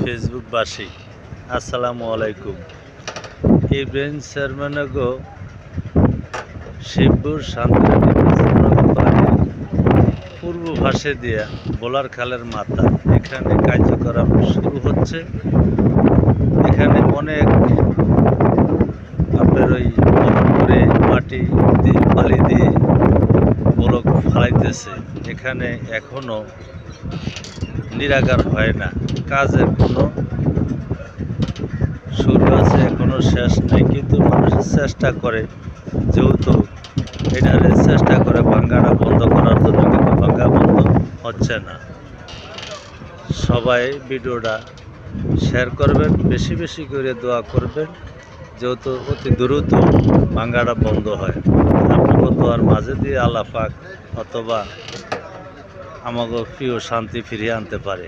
ফেসবুকবাসী আসসালামু আলাইকুম। ইব্রাহিম চেয়ারম্যানগো শিবপুর শান্তিরানী পূর্ব ভাসে দিয়া বোলার খালের মাথা এখানে কার্যক্রম শুরু হচ্ছে। এখানে অনেক আপনার ওই করে মাটি দিয়ে বালি দিয়ে ব্লক ফালাইতেছে। এখানে এখনো নিরাকার হয় না, কাজের কোনো শুরু আছে এখনো শেষ নেই, কিন্তু মানুষের চেষ্টা করে, যেহেতু এটারে চেষ্টা করে ভাঙ্গাটা বন্ধ করার জন্য, কিন্তু ভাঙ্গা বন্ধ হচ্ছে না। সবাই ভিডিওটা শেয়ার করবেন, বেশি বেশি করে দোয়া করবেন, যেহেতু অতি দ্রুত ভাঙ্গাটা বন্ধ হয়। আপনাকে দোয়ার মাঝে দিয়ে আল্লাহ পাক অথবা আমাকে প্রিয় শান্তি ফিরিয়ে আনতে পারে।